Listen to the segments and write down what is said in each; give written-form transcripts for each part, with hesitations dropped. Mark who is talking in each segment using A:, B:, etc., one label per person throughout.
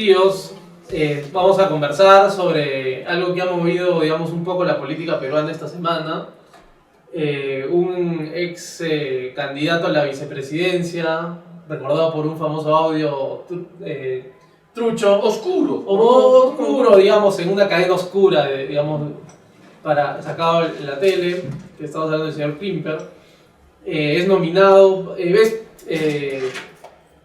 A: queridos, vamos a conversar sobre algo que ha movido, digamos, un poco la política peruana esta semana. Un ex candidato a la vicepresidencia, recordado por un famoso audio trucho, oscuro, digamos, en una cadena oscura, digamos, sacado en la tele, que estamos hablando del señor Klimper. Es nominado,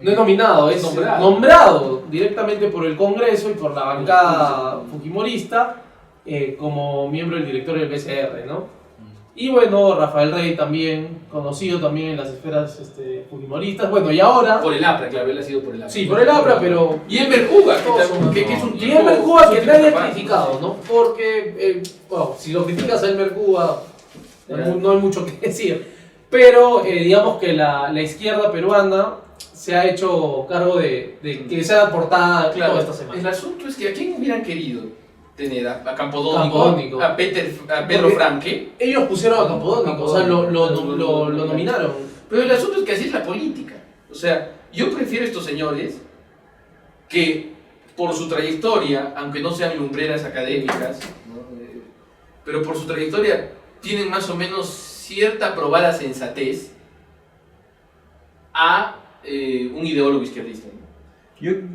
A: no es nominado, es nombrado directamente por el Congreso y por la bancada fujimorista como miembro del directorio del BCR, ¿no? Y bueno, Rafael Rey también, conocido también en las esferas fujimoristas. Bueno, y ahora...
B: Por el APRA, claro, él ha sido por el APRA.
A: Sí, por el APRA, pero...
B: Y Elmer Cuba, que es un tipo...
A: Y Elmer Cuba que nadie ha criticado, ¿no? Porque, bueno, si lo criticas a Elmer Cuba, no hay mucho que decir. Pero digamos que la izquierda peruana se ha hecho cargo de que sea portada
B: claro,
A: toda esta semana.
B: El asunto es que ¿a quién hubieran querido tener? ¿A Campodónico? ¿A Pedro Franque?
A: Ellos pusieron a Campodónico, o sea, lo nominaron.
B: Pero el asunto es que así es la política. O sea, yo prefiero estos señores que por su trayectoria, aunque no sean lumbreras académicas, ¿no? Pero por su trayectoria tienen más o menos cierta probada sensatez a un ideólogo izquierdista, ¿no?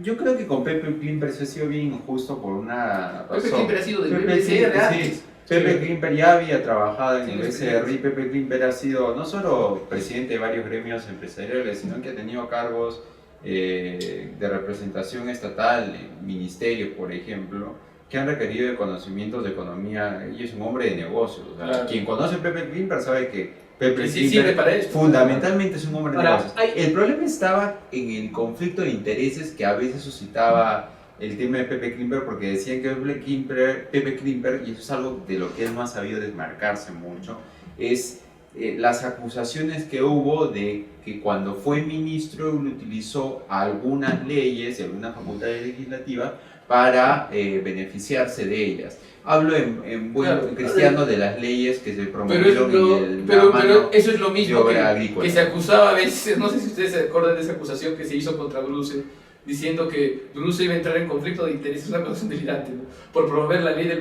C: Yo creo que con Pepe Klimper se ha sido bien injusto por una razón.
B: Pepe Klimper ha sido del BCR antes.
C: Sí, Pepe Klimper ya había trabajado en el BCR y Pepe Klimper ha sido no solo presidente de varios gremios empresariales, sino que ha tenido cargos de representación estatal, en ministerios, por ejemplo, que han requerido de conocimientos de economía, y es un hombre de negocios. O sea, claro. Quien conoce a Pepe Klimper sabe que Pepe Klimper fundamentalmente es un hombre de negocios. El problema estaba en el conflicto de intereses que a veces suscitaba el tema de Pepe Klimper, porque decían que Pepe Klimper, y eso es algo de lo que él no ha sabido desmarcarse mucho, es las acusaciones que hubo de que cuando fue ministro él utilizó algunas leyes y algunas facultades legislativas para beneficiarse de ellas. Hablo en cristiano de las leyes que se promovieron
B: pero eso es lo mismo que se acusaba a veces, no sé si ustedes se acuerdan de esa acusación que se hizo contra Bruce, diciendo que Bruce iba a entrar en conflicto de intereses, una acusación delirante, ¿no? Por promover la ley de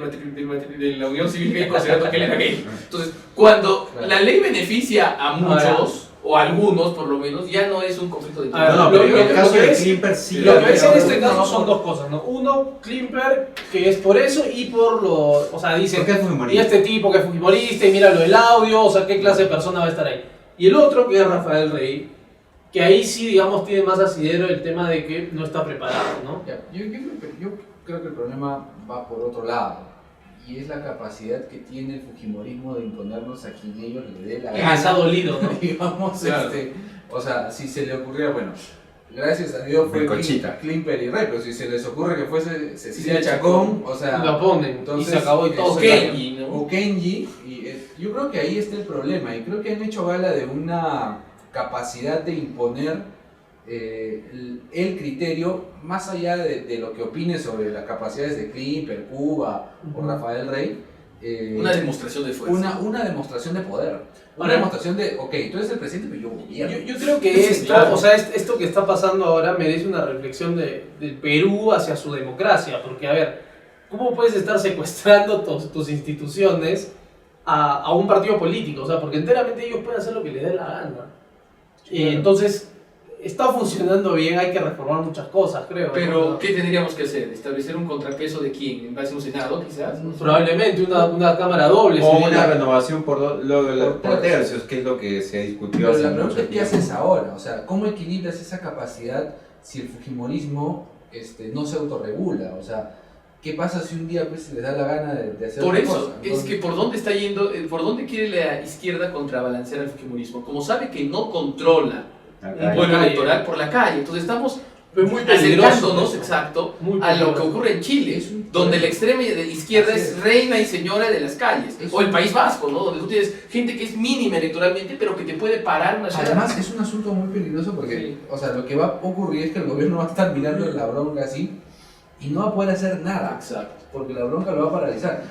B: la unión civil gay, considerando que él era gay. Entonces, cuando la ley beneficia a muchos, o a algunos por lo menos, ya no es un conflicto de intereses.
C: Pero en el caso de Klimper sí.
A: Lo que ves en este caso son dos cosas, ¿no? Uno, Klimper, que es por eso y por lo... O sea, dicen, y este tipo que es fujimorista y míralo el audio, o sea, ¿qué clase de persona va a estar ahí? Y el otro, que es Rafael Rey, que ahí sí, digamos, tiene más asidero el tema de que no está preparado, ¿no?
D: Yo creo que el problema va por otro lado. Y es la capacidad que tiene el fujimorismo de imponernos a quien ellos le dé la gana.
A: Está dolido, ¿no?
D: Digamos, claro. O sea, si se le ocurriera, bueno, gracias a Dios fue Klimper y Rey, pero si se les ocurre que fuese Cecilia Chacón, o sea...
A: Lo ponen, entonces, y se acabó y todo.
D: O Kenji, yo creo que ahí está el problema, y creo que han hecho gala de una capacidad de imponer el criterio más allá de lo que opine sobre las capacidades de Klimper, Cuba o Rafael Rey.
B: Una demostración de fuerza.
D: Una demostración de poder. Una demostración de, ok, tú eres el presidente, pero yo gobierno.
A: Yo creo que esto que está pasando ahora merece una reflexión del Perú hacia su democracia, porque a ver, ¿cómo puedes estar secuestrando tus instituciones a un partido político? O sea, porque enteramente ellos pueden hacer lo que les dé la gana. Entonces, está funcionando bien, hay que reformar muchas cosas, creo.
B: Pero,
A: ¿no?
B: ¿qué tendríamos que hacer? ¿Establecer un contrapeso de quién? ¿En base a un Senado, quizás?
A: Probablemente una Cámara doble.
C: O una renovación por tercios, que es lo que se discutió hace mucho tiempo.
D: La pregunta es, ¿qué haces ahora? O sea, ¿cómo equilibras esa capacidad si el fujimorismo no se autorregula? O sea, ¿qué pasa si un día pues, se les da la gana de hacer
B: por
D: otra
B: eso,
D: cosa?
B: es que por dónde está yendo, por dónde quiere la izquierda contrabalancear al fujimorismo. Como sabe que no controla un pueblo electoral por la calle, entonces estamos
A: muy
B: acercándonos a lo que ocurre en Chile, donde la extrema izquierda es reina y señora de las calles, o el País Vasco, ¿no? Donde tú tienes gente que es mínima electoralmente, pero que te puede parar una ciudad.
D: Además, es un asunto muy peligroso porque, o sea, lo que va a ocurrir es que el gobierno va a estar mirando la bronca así y no va a poder hacer nada.
B: Exacto.
D: Porque la bronca lo va a paralizar.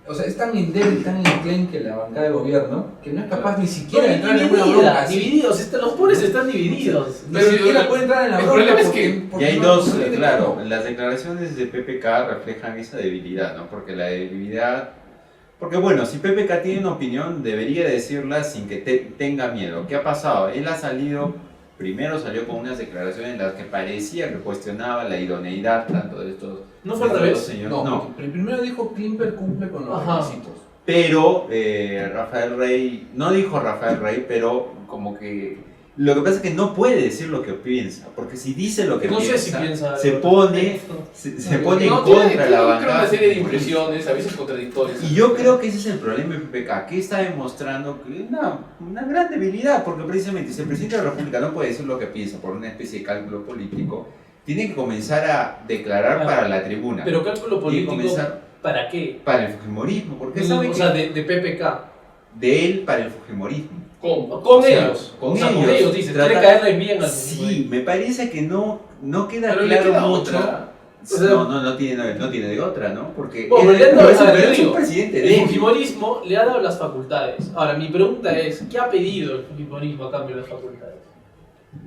D: o sea, es tan endeble, tan enclenque la bancada de gobierno, que no es capaz ni siquiera de entrar en una bronca.
A: Divididos, los pobres están divididos.
D: Pero ni siquiera puede entrar en la bronca.
B: El problema es
C: Y hay dos, claro, las declaraciones de PPK reflejan esa debilidad, ¿no? Porque la debilidad... Porque bueno, si PPK tiene una opinión, debería decirla sin que tenga miedo. ¿Qué ha pasado? Él ha salido, primero salió con unas declaraciones en las que parecía que cuestionaba la idoneidad tanto de estos...
A: ¿No fue al revés?
C: Señores.
D: No, primero dijo Klimper cumple con los requisitos.
C: Pero Rafael Rey, no dijo Rafael Rey, pero como que... Lo que pasa es que no puede decir lo que piensa, porque si dice lo que
A: no
C: piensa,
A: sé si piensa
C: se pone en contra de la bancada.
B: Una serie de impresiones, a veces contradictorias.
C: Y yo creo que ese es el problema de PPK, que está demostrando que una gran debilidad, porque precisamente si el presidente de la República no puede decir lo que piensa por una especie de cálculo político, tiene que comenzar a declarar para la tribuna.
A: Pero cálculo político,
C: comenzar
A: ¿para qué?
C: Para el fujimorismo, porque sabe
A: O
C: que
A: sea, de PPK.
C: de él para el fujimorismo.
A: ¿Cómo?
C: O
A: Con
C: sea,
A: ellos.
C: con
A: o sea,
C: ellos.
A: con ellos, dice.
C: Trata-
A: Quiere caerle bien al
C: Sí, me parece que no queda
B: Pero le
C: claro
B: queda
C: mucho.
B: otra.
C: No tiene de otra, ¿no? Porque
A: Bueno,
C: él-
A: le han
C: pero
A: dado-
C: es,
A: a ver,
C: pero
A: yo
C: es un
A: digo,
C: presidente
A: El
C: débil.
A: fujimorismo le ha dado las facultades. Ahora, mi pregunta es, ¿qué ha pedido el fujimorismo a cambio de las facultades?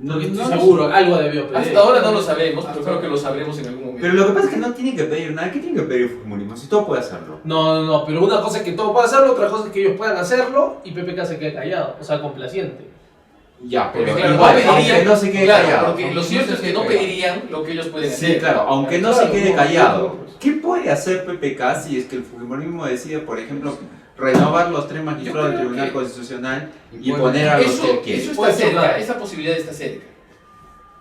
A: Porque estoy seguro, algo debió pedir.
B: Hasta ahora no lo sabemos, pero creo que lo sabremos en algún momento.
C: Pero lo que pasa es que no tiene que pedir nada. ¿Qué tiene que pedir el fujimorismo? Si todo puede hacerlo.
A: No, pero una cosa es que todo pueda hacerlo, otra cosa es que ellos puedan hacerlo y PPK se quede callado, o sea, complaciente.
C: Ya, pero
B: Porque, claro,
C: igual,
B: no pedirían-
C: aunque no se quede
B: claro,
C: callado.
B: porque lo cierto es que no pedirían lo que ellos pueden hacer.
C: Sí, claro, aunque no
A: Claro,
C: se quede
A: no,
C: callado.
A: no, pues.
C: ¿Qué puede hacer PPK si es que el fujimorismo decide, por ejemplo, renovar los 3 magistrados del
B: creo
C: Tribunal
B: que-
C: Constitucional y
D: bueno,
C: poner a los que él
B: Eso
C: quiere?
B: está
A: Puede ser,
B: cerca,
A: claro.
B: esa posibilidad está cerca.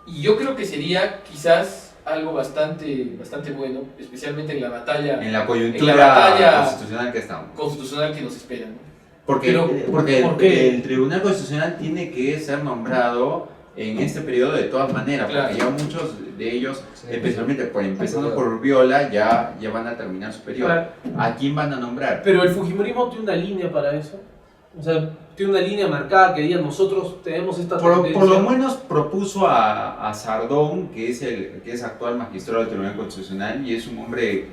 B: Y yo creo que sería quizás algo bastante bueno, especialmente en la batalla
C: En la coyuntura
B: en la batalla
C: constitucional que estamos.
B: constitucional que nos espera, ¿no?
C: Porque,
A: Pero,
C: porque
A: ¿por qué?
C: el Tribunal Constitucional tiene que ser nombrado en este periodo de todas maneras,
B: Claro.
C: porque ya muchos de ellos,
D: Sí.
C: especialmente empezando por Urbiola, ya van a terminar su periodo.
A: Claro.
C: ¿A quién van a nombrar?
A: Pero el fujimorismo tiene una línea para eso. O sea, tiene una línea marcada que diga nosotros tenemos esta
C: Por
A: tendencia.
C: lo menos propuso a Sardón, que es actual magistrado del Tribunal Constitucional y es un hombre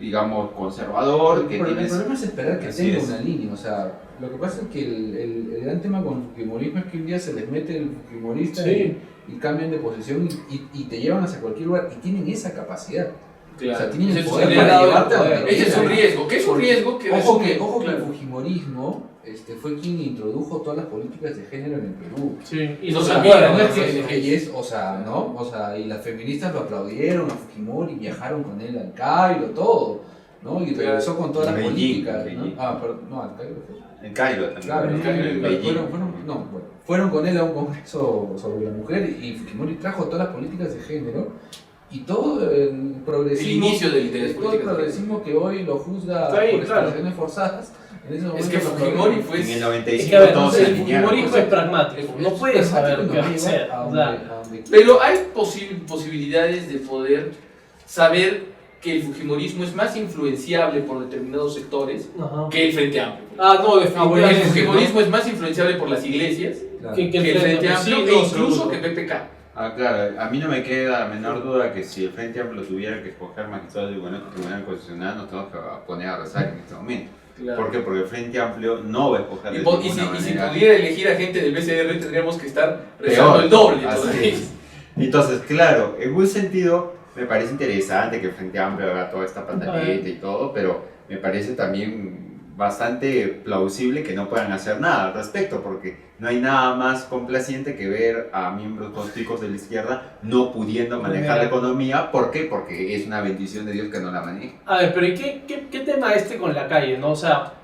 C: digamos, conservador, que
D: Pero
C: tiene...
D: el problema es esperar que
C: Así
D: tenga
C: es.
D: una línea, o sea, lo que pasa es que el gran tema con el fujimorismo es que un día se les mete el fujimorista
A: Sí.
D: y cambian de posición y te llevan hacia cualquier lugar y tienen esa capacidad.
B: Claro.
D: O sea, tienen
B: Ese
D: el
B: es
D: poder
B: un
D: para
B: riesgo.
D: llevarte a donde
A: Ese
B: Ese es un
D: quieran.
B: riesgo, que es un riesgo que
D: Ojo que
B: claro.
D: el fujimorismo fue quien introdujo todas las políticas de género en el Perú.
A: Sí, y
B: No
A: no
B: se
A: se
B: olvida,
A: acuerdan,
B: ¿no?
A: ¿no?
B: Es que-
D: Y es, o sea, ¿no? O sea, y las feministas lo aplaudieron a Fujimori, viajaron con él al Cairo, todo, ¿no? Y regresó con todas las
C: Beijing,
D: políticas,
C: Beijing.
D: ¿no? Perdón, no, al Cairo fue.
C: En Cairo también.
D: Claro,
B: en Cairo,
C: Beijing.
D: fueron con él a un congreso sobre la mujer y Fujimori trajo todas las políticas de género y todo el progresismo,
B: El inicio del interés
D: todo el
B: político.
D: progresismo que hoy lo juzga
A: Está ahí,
D: por
A: claro.
D: extracciones forzadas, en ese momento
B: Es que
D: lo
B: Fujimori
D: aplaudieron.
B: fue...
C: En el
A: Es
C: 95
A: que a ver,
C: todos se
A: el
C: alinearon.
A: fujimorismo es pragmático, no puede saber qué va a hacer.
D: A
A: O
D: donde-
A: sea,
D: a donde-
B: Pero hay posibilidades de poder saber que el fujimorismo es más influenciable por determinados sectores
A: ajá.
B: que el Frente Amplio.
A: No,
B: El
A: definitivamente.
B: fujimorismo es más influenciable por las iglesias
D: claro.
A: Que
B: que el Frente Amplio
A: sí,
B: e
A: no,
B: incluso
A: seguro.
B: que PPK.
C: Claro, a mí no me queda la menor duda que si el Frente Amplio tuviera que escoger magistrados del Tribunal Constitucional, nos tenemos que poner a rezar en este momento. ¿Por qué? Porque el Frente Amplio no va a escoger
B: Y,
C: de
B: po- y
C: ninguna
B: si
C: manera.
B: pudiera elegir a gente del BCR tendríamos que estar rezando
C: Peor,
B: el doble
C: así
B: todavía.
C: es. Entonces, claro, en un sentido me parece interesante que el Frente Amplio haga toda esta pataleta y todo, pero me parece también bastante plausible que no puedan hacer nada al respecto, porque no hay nada más complaciente que ver a miembros políticos de la izquierda no pudiendo manejar la economía. ¿Por qué? Porque es una bendición de Dios que no la maneje.
A: A ver, pero ¿y qué tema con la calle, no? O sea,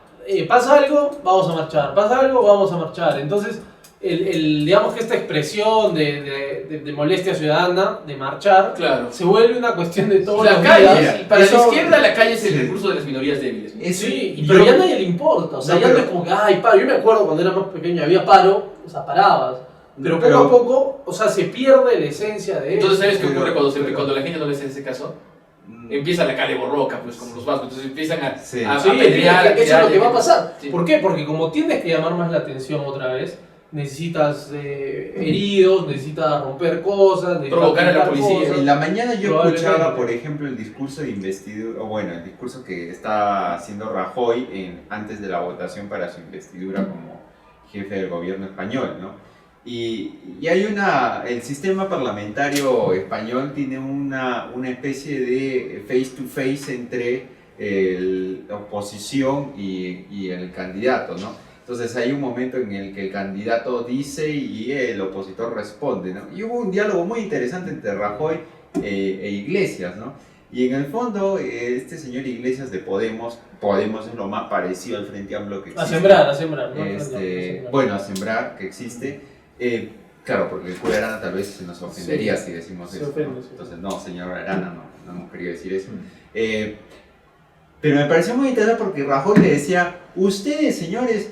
A: pasa algo, vamos a marchar, pasa algo, vamos a marchar. Entonces, digamos que esta expresión de molestia ciudadana, de marchar,
B: Claro.
A: se vuelve una cuestión de todos
B: La
A: los
B: calle,
A: días.
B: y para
C: eso-
B: la izquierda la calle es el
C: Sí.
B: recurso de las minorías débiles. ¿no?
A: Sí,
C: yo-
A: pero ya a nadie le importa, o sea,
C: No,
A: ya no
C: pero-
A: es como que, ay, paro. Yo me acuerdo cuando era más pequeño, había paro, o sea, parabas. Pero poco a poco, o sea, se pierde la esencia de
B: Entonces, ¿sabes qué
C: Pero-
B: ocurre
C: pero-
B: cuando la gente no le hace ese caso? Empieza la calle borroca, pues como los vascos, entonces empiezan a,
C: Sí.
B: a
A: Sí,
B: apedrear,
A: eso es lo que va a pasar.
B: Sí.
A: ¿Por qué? Porque como tienes que llamar más la atención otra vez, necesitas heridos, necesitas romper cosas, necesitas
B: provocar a la
A: pintar
B: policía.
A: cosas.
C: En la mañana yo
A: Probablemente.
C: escuchaba, por ejemplo, el discurso de investidura, o bueno, el discurso que está haciendo Rajoy antes de la votación para su investidura como jefe del gobierno español, ¿no? Y hay el sistema parlamentario español tiene una especie de face to face entre la oposición y el candidato, ¿no? Entonces hay un momento en el que el candidato dice y el opositor responde, ¿no? Y hubo un diálogo muy interesante entre Rajoy e Iglesias, ¿no? Y en el fondo, este señor Iglesias de Podemos es lo más parecido al Frente Amplio que existe.
A: A sembrar, ¿no?
C: Bueno, a sembrar, que existe. Claro, porque el cura Arana tal vez se nos ofendería si decimos eso.
A: ofende,
C: ¿no?
A: sí.
C: Entonces, no, señor Arana, no hemos querido decir eso. Pero me pareció muy interesante porque Rajoy le decía, ustedes, señores,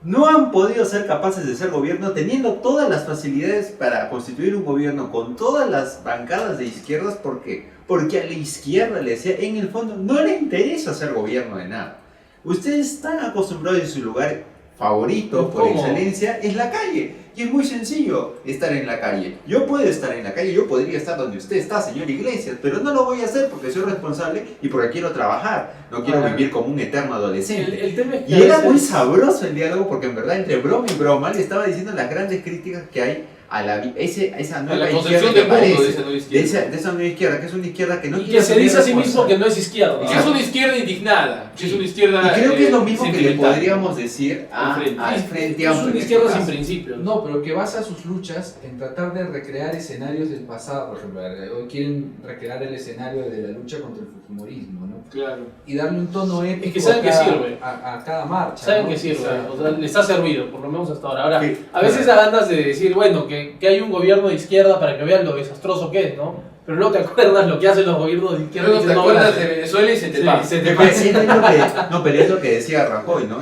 C: no han podido ser capaces de ser gobierno teniendo todas las facilidades para constituir un gobierno con todas las bancadas de izquierdas. ¿Por qué? Porque a la izquierda, le decía, en el fondo no le interesa ser gobierno de nada. Ustedes están acostumbrados en su lugar favorito, por excelencia, es la calle. Y es muy sencillo estar en la calle. Yo puedo estar en la calle, yo podría estar donde usted está, señor Iglesias, pero no lo voy a hacer porque soy responsable y porque quiero trabajar. No quiero vivir como un eterno adolescente.
A: El tema es que
C: y era muy sabroso el diálogo porque en verdad entre broma y broma le estaba diciendo las grandes críticas que hay a esa nueva izquierda que aparece, de esa nueva izquierda, que es una izquierda que no quiere.
A: Y que se dice a sí mismo que no es izquierda.
B: Y que es una izquierda indignada, que es una izquierda.
C: Y creo que es lo mismo que le
B: sentimental.
C: podríamos decir al Frente
A: Es
C: Amplio.
A: una izquierda sin principios.
D: No, pero que basa sus luchas en tratar de recrear escenarios del pasado. Por ejemplo, hoy quieren recrear el escenario de la lucha contra el fujimorismo, ¿no?
B: Claro.
D: Y darle un tono ético
A: Es que saben que sirve.
D: a cada marcha.
A: Saben
D: ¿no?
A: que sirve,
B: Exacto.
A: o sea, les ha servido, por lo menos hasta ahora. Ahora,
C: Sí,
A: a veces
C: claro.
A: andas de decir, bueno, que hay un gobierno de izquierda para que vean lo desastroso que es, ¿no? Pero no te acuerdas lo que hacen los gobiernos de izquierda.
B: Luego
A: y
B: te
A: dices, no,
B: acuerdas
A: gracias.
B: de Venezuela y se te
A: Sí,
B: pasa.
A: se te pasa.
C: Pero es lo que decía Rajoy, ¿no?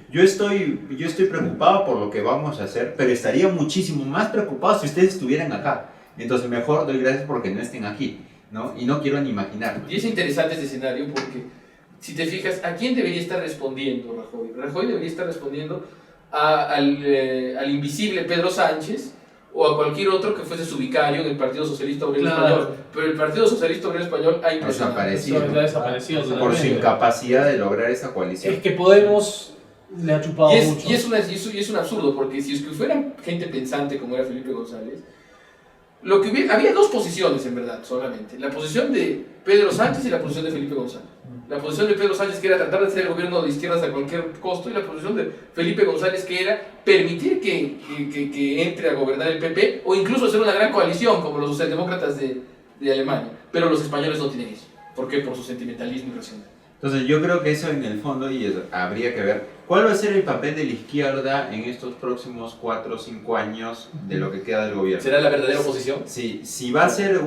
C: Yo estoy preocupado por lo que vamos a hacer, pero estaría muchísimo más preocupado si ustedes estuvieran acá. Entonces mejor doy gracias porque no estén aquí, ¿no? Y no quiero ni imaginar.
B: Y es interesante este escenario porque, si te fijas, ¿a quién debería estar respondiendo Rajoy? Rajoy debería estar respondiendo al invisible Pedro Sánchez o a cualquier otro que fuese su vicario en el Partido Socialista Obrero
A: Claro.
B: Español. Pero el Partido Socialista Obrero Español ha impresionado.
C: Desaparecido.
A: Eso ya desapareció
C: Por su
A: totalmente.
C: incapacidad de lograr esa coalición.
A: Es que Podemos le ha chupado mucho.
B: Y es un absurdo, porque si es que fueran gente pensante como era Felipe González, había dos posiciones en verdad solamente, la posición de Pedro Sánchez y la posición de Felipe González. La posición de Pedro Sánchez, que era tratar de hacer el gobierno de izquierdas a cualquier costo, y la posición de Felipe González, que era permitir que entre a gobernar el PP o incluso hacer una gran coalición como los socialdemócratas de Alemania. Pero los españoles no tienen eso. ¿Por qué? Por su sentimentalismo irracional.
C: Entonces yo creo que eso en el fondo, y habría que ver cuál va a ser el papel de la izquierda en estos próximos 4 o 5 años de lo que queda del gobierno.
B: ¿Será la verdadera oposición?
C: Sí, si va a ser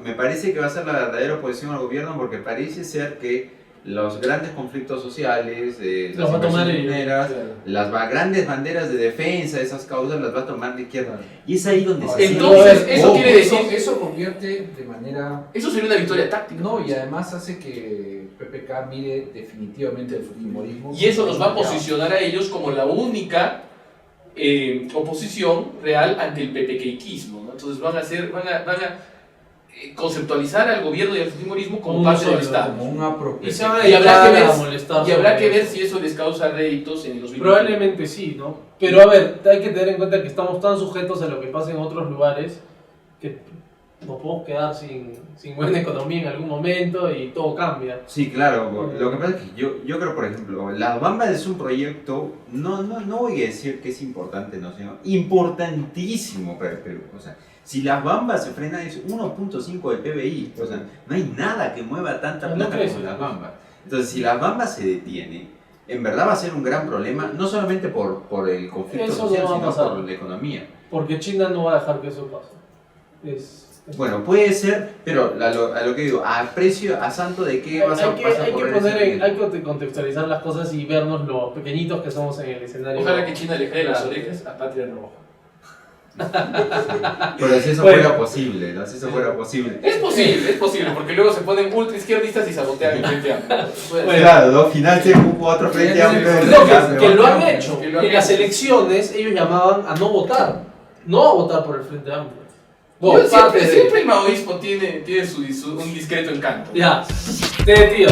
C: me parece que va a ser la verdadera oposición al gobierno, porque parece ser que los grandes conflictos sociales,
A: Los
C: las
A: va a tomar
C: inversiones mineras,
B: Claro.
C: las grandes banderas de defensa de esas causas las va a tomar la izquierda. Y es ahí donde se
B: Entonces,
C: siente-
B: eso quiere decir-
D: Eso convierte de manera.
B: Eso sería una victoria táctica.
D: No, y además hace que PPK mire definitivamente el fujimorismo.
B: Y eso los va a posicionar a ellos como la única oposición real ante el PPKismo, ¿no? Entonces van a conceptualizar al gobierno y al fujimorismo como
A: Un
B: parte del
A: solo,
B: Estado.
D: Como una
A: Y se van a
B: Y habrá que
A: dedicar a
B: ver-
A: molestar
B: Y habrá
A: sobre
B: que ver
A: eso.
B: si eso les causa réditos en los
A: Probablemente sí, ¿no? Pero a ver, hay que tener en cuenta que estamos tan sujetos a lo que pasa en otros lugares que nos podemos quedar sin buena economía en algún momento y todo cambia.
C: Sí, claro. Lo que pasa es que yo creo, por ejemplo, Las Bambas es un proyecto, no voy a decir que es importante, no, sino importantísimo para el Perú. O sea, si Las Bambas se frena es 1.5 del PBI. O sea, no hay nada que mueva tanta
A: No
C: plata
A: crece.
C: como Las Bambas. Entonces, si Las Bambas se detiene, en verdad va a ser un gran problema, no solamente por el conflicto
A: Eso
C: social,
A: no va a
C: sino
A: pasar.
C: por la economía.
A: Porque China no va a dejar que eso pase.
C: Bueno, puede ser, pero a lo que digo, a santo de qué vas a correr
A: hay que contextualizar las cosas y vernos lo pequeñitos que somos en el escenario.
B: Ojalá que China le jale las orejas a Patria Roja.
C: Pero si eso fuera posible, ¿no? Si eso fuera posible.
B: Es posible, porque luego se ponen ultra izquierdistas y sabotean el Frente Amplio.
C: Claro, ¿no? Al final se jugó otro Frente Amplio.
A: No, que lo han hecho. En las elecciones ellos llamaban a no votar. No a votar por el Frente Amplio.
B: Siempre el maoísmo tiene un discreto encanto.
A: Ya. Tío.